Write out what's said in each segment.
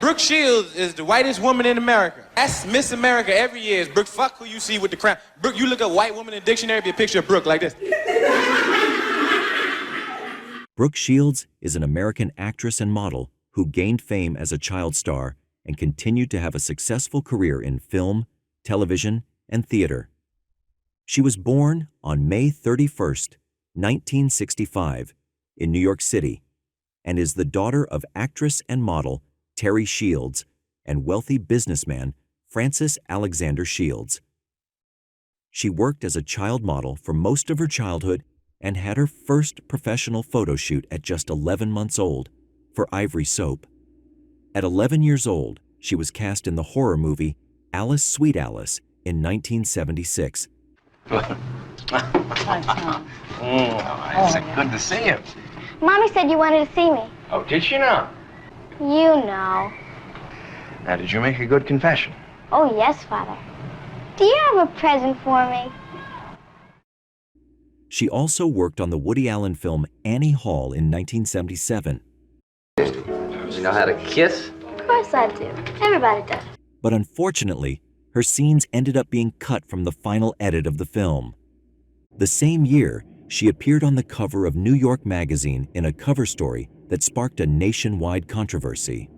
Brooke Shields is the whitest woman in America. That's Miss America every year. Is Brooke. Fuck who you see with the crown. Brooke, you look up white woman in the dictionary, be a picture of Brooke like this. Brooke Shields is an American actress and model who gained fame as a child star and continued to have a successful career in film, television, and theater. She was born on May 31st, 1965, in New York City, and is the daughter of actress and model Terry Shields and wealthy businessman Francis Alexander Shields. She worked as a child model for most of her childhood and had her first professional photo shoot at just 11 months old for Ivory Soap. At 11 years old, she was cast in the horror movie Alice, Sweet Alice in 1976. It's good to see you. Mommy said you wanted to see me. Oh, did she now? You know. Now, did you make a good confession? Oh, yes, Father. Do you have a present for me? She also worked on the Woody Allen film Annie Hall in 1977. You know how to kiss? Of course I do. Everybody does. But unfortunately, her scenes ended up being cut from the final edit of the film. The same year, she appeared on the cover of New York Magazine in a cover story that sparked a nationwide controversy.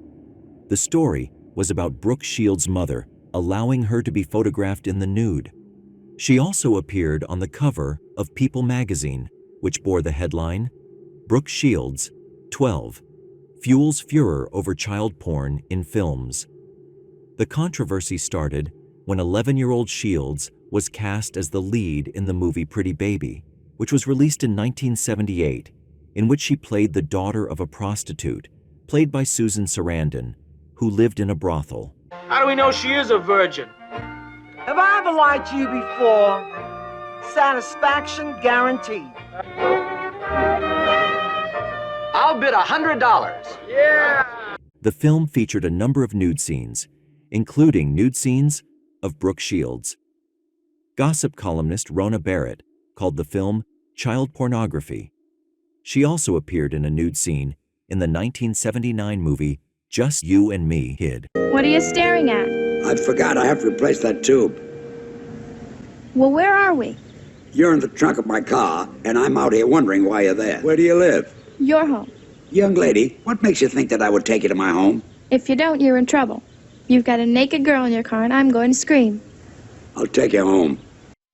The story was about Brooke Shields' mother allowing her to be photographed in the nude. She also appeared on the cover of People magazine, which bore the headline, Brooke Shields, 12, Fuels Furor Over Child Porn in Films. The controversy started when 11-year-old Shields was cast as the lead in the movie Pretty Baby, which was released in 1978, in which she played the daughter of a prostitute, played by Susan Sarandon, who lived in a brothel. How do we know she is a virgin? Have I ever lied to you before? Satisfaction guaranteed. I'll bid $100. Yeah! The film featured a number of nude scenes, including nude scenes of Brooke Shields. Gossip columnist Rona Barrett called the film child pornography. She also appeared in a nude scene in the 1979 movie Just You and Me, Kid. What are you staring at? I forgot I have to replace that tube. Well, where are we? You're in the trunk of my car, and I'm out here wondering why you're there. Where do you live? Your home. Young lady, what makes you think that I would take you to my home? If you don't, you're in trouble. You've got a naked girl in your car, and I'm going to scream. I'll take you home.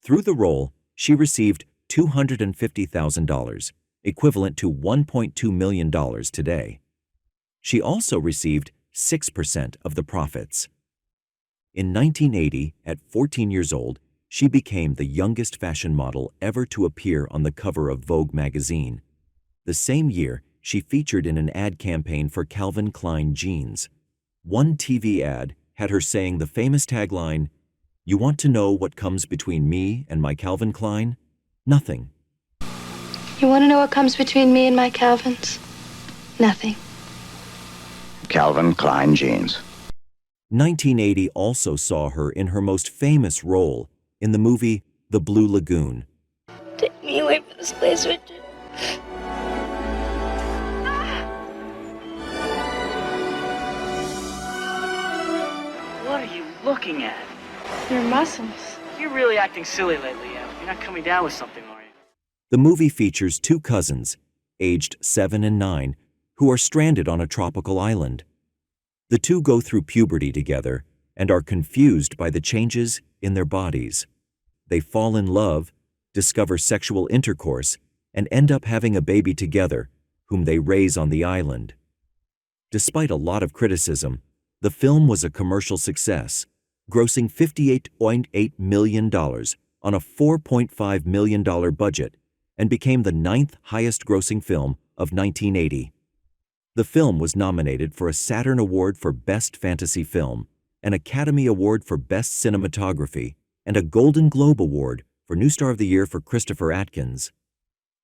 Through the role, she received $250,000, equivalent to $1.2 million today. She also received 6% of the profits. In 1980, at 14 years old, she became the youngest fashion model ever to appear on the cover of Vogue magazine. The same year, she featured in an ad campaign for Calvin Klein jeans. One TV ad had her saying the famous tagline, "You want to know what comes between me and my Calvin Klein? Nothing." You want to know what comes between me and my Calvins? Nothing. Calvin Klein jeans. 1980 also saw her in her most famous role in the movie The Blue Lagoon. Take me away from this place, Richard. What are you looking at? Your muscles. You're really acting silly lately, Em. You're not coming down with something, are you? The movie features two cousins, aged 7 and 9, who are stranded on a tropical island. The two go through puberty together and are confused by the changes in their bodies. They fall in love, discover sexual intercourse, and end up having a baby together, whom they raise on the island. Despite a lot of criticism, the film was a commercial success, grossing $58.8 million on a $4.5 million budget, and became the 9th highest-grossing film of 1980. The film was nominated for a Saturn Award for Best Fantasy Film, an Academy Award for Best Cinematography, and a Golden Globe Award for New Star of the Year for Christopher Atkins.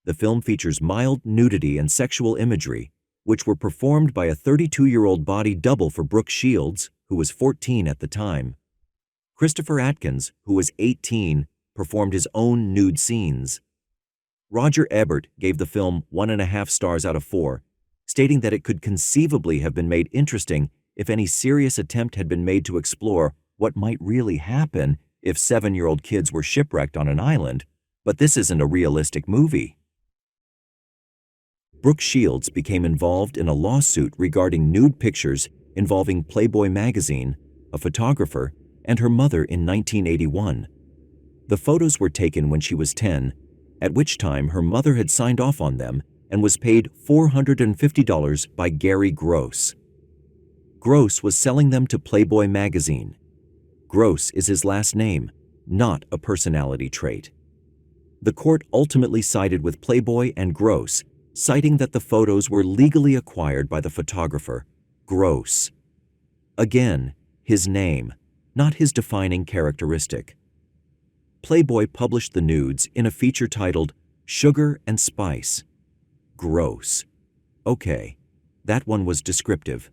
The film features mild nudity and sexual imagery, which were performed by a 32-year-old body double for Brooke Shields, who was 14 at the time. Christopher Atkins, who was 18, performed his own nude scenes. Roger Ebert gave the film 1.5 stars out of 4, stating that it could conceivably have been made interesting if any serious attempt had been made to explore what might really happen if 7-year-old kids were shipwrecked on an island, but this isn't a realistic movie. Brooke Shields became involved in a lawsuit regarding nude pictures involving Playboy magazine, a photographer, and her mother in 1981. The photos were taken when she was 10, at which time her mother had signed off on them and was paid $450 by Gary Gross. Gross was selling them to Playboy magazine. Gross is his last name, not a personality trait. The court ultimately sided with Playboy and Gross, citing that the photos were legally acquired by the photographer, Gross. Again, his name, not his defining characteristic. Playboy published the nudes in a feature titled Sugar and Spice. Gross. Okay, that one was descriptive.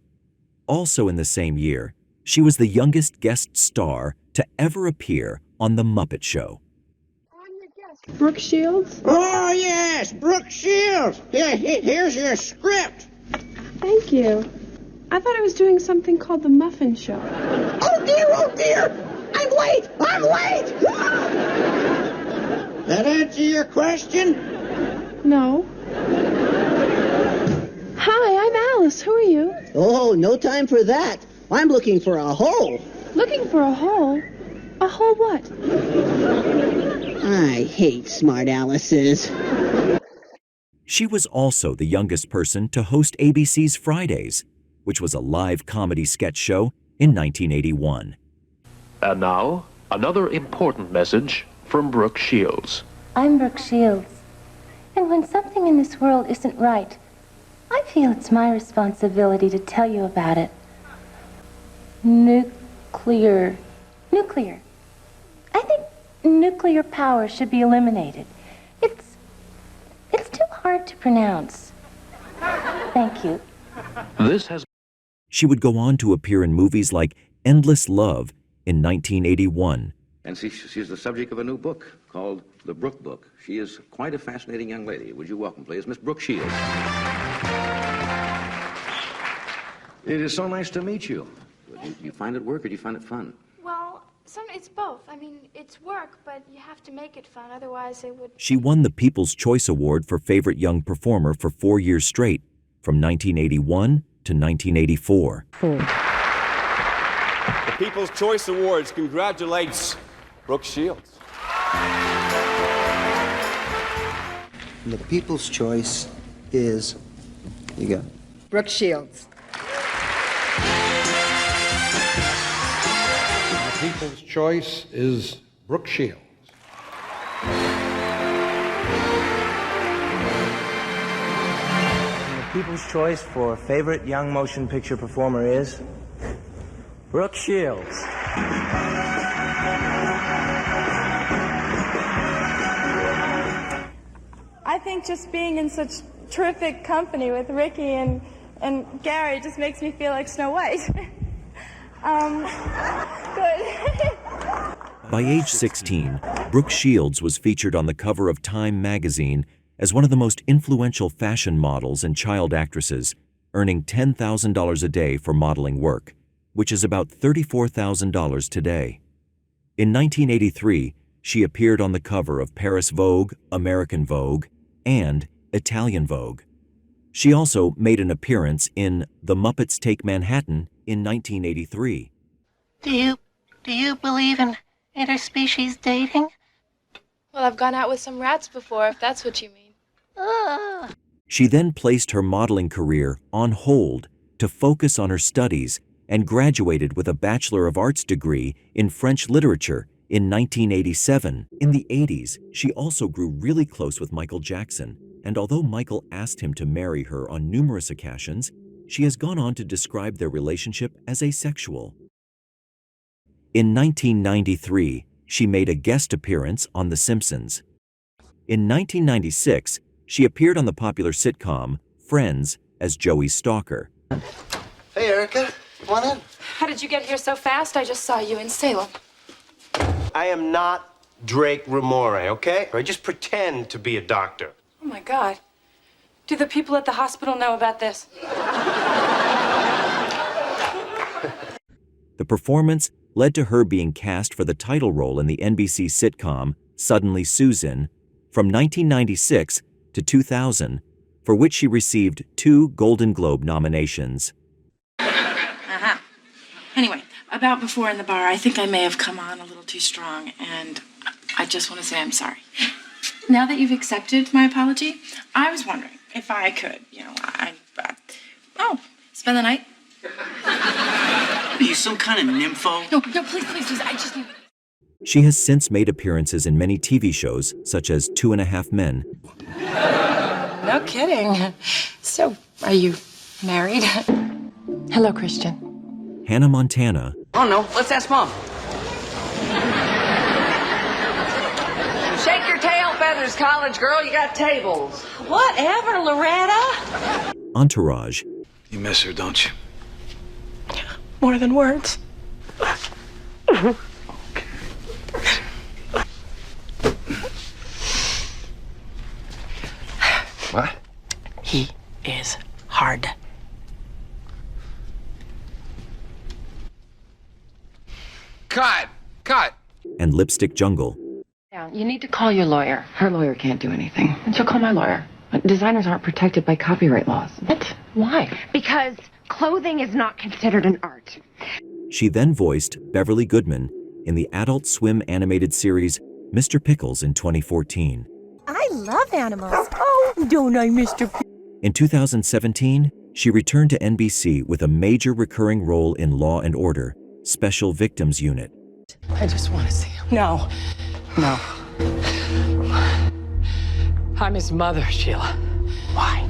Also in the same year, she was the youngest guest star to ever appear on The Muppet Show. Brooke Shields? Oh, yes, Brooke Shields. Here's your script. Thank you. I thought I was doing something called The Muffin Show. Oh, dear. I'm late. That answer your question? No. Hi, I'm Alice. Who are you? Oh, no time for that. I'm looking for a hole. Looking for a hole? A hole what? I hate smart Alices. She was also the youngest person to host ABC's Fridays, which was a live comedy sketch show in 1981. And now, another important message from Brooke Shields. I'm Brooke Shields. And when something in this world isn't right, I feel it's my responsibility to tell you about it. Nuclear. I think nuclear power should be eliminated. It's too hard to pronounce. Thank you. She would go on to appear in movies like Endless Love in 1981. And she's the subject of a new book called The Brooke Book. She is quite a fascinating young lady. Would you welcome, please, Miss Brooke Shields. It is so nice to meet you. Do you find it work or do you find it fun? Well, it's both. I mean, it's work, but you have to make it fun, otherwise it would... She won the People's Choice Award for Favorite Young Performer for 4 years straight, from 1981 to 1984. The People's Choice Awards congratulates Brooke Shields. And the People's Choice is, you go. Brooke Shields. The People's Choice is Brooke Shields. And the People's Choice for Favorite Young Motion Picture Performer is Brooke Shields. I think just being in such terrific company with Ricky and Gary just makes me feel like Snow White. Good. By age 16, Brooke Shields was featured on the cover of Time magazine as one of the most influential fashion models and child actresses, earning $10,000 a day for modeling work, which is about $34,000 today. In 1983, she appeared on the cover of Paris Vogue, American Vogue, and Italian Vogue. She also made an appearance in The Muppets Take Manhattan in 1983. Do you believe in interspecies dating? Well, I've gone out with some rats before, if that's what you mean. She then placed her modeling career on hold to focus on her studies and graduated with a Bachelor of Arts degree in French literature in 1987. In the 80s, she also grew really close with Michael Jackson, and although Michael asked him to marry her on numerous occasions, she has gone on to describe their relationship as asexual. In 1993, she made a guest appearance on The Simpsons. In 1996, she appeared on the popular sitcom Friends as Joey's stalker. Hey, Erica, come on in. How did you get here so fast? I just saw you in Salem. I am not Drake Ramore, okay? I just pretend to be a doctor. Oh, my God. Do the people at the hospital know about this? The performance led to her being cast for the title role in the NBC sitcom Suddenly Susan from 1996 to 2000, for which she received 2 Golden Globe nominations. Anyway, about before in the bar, I think I may have come on a little too strong, and I just want to say I'm sorry. Now that you've accepted my apology, I was wondering if I could, spend the night? Are you some kind of nympho? No, please, I just need... She has since made appearances in many TV shows, such as 2.5 Men. No kidding. So, are you married? Hello, Christian. Hannah Montana. Oh, no. Let's ask Mom. Shake your tail feathers, college girl. You got tables. Whatever, Loretta. Entourage. You miss her, don't you? More than words. What? He is hard. Cut! And Lipstick Jungle. Yeah, you need to call your lawyer. Her lawyer can't do anything. And she'll call my lawyer. Designers aren't protected by copyright laws. What? Why? Because clothing is not considered an art. She then voiced Beverly Goodman in the Adult Swim animated series Mr. Pickles in 2014. I love animals. Oh, don't I, Mr. In 2017, she returned to NBC with a major recurring role in Law & Order, Special Victims Unit. I just want to see him. No. I'm his mother, Sheila. Why?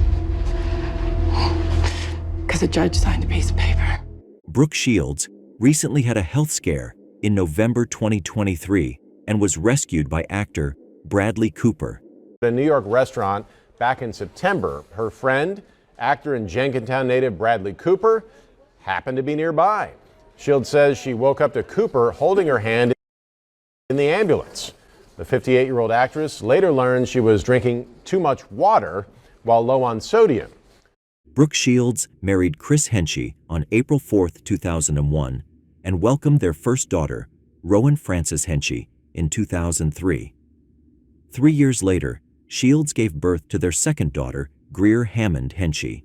Because the judge signed a piece of paper. Brooke Shields recently had a health scare in November 2023 and was rescued by actor Bradley Cooper. At a New York restaurant back in September, her friend, actor and Jenkintown native Bradley Cooper, happened to be nearby. Shields says she woke up to Cooper holding her hand in the ambulance. The 58-year-old actress later learned she was drinking too much water while low on sodium. Brooke Shields married Chris Henchy on April 4, 2001, and welcomed their first daughter, Rowan Frances Henchy, in 2003. 3 years later, Shields gave birth to their second daughter, Greer Hammond Henchy.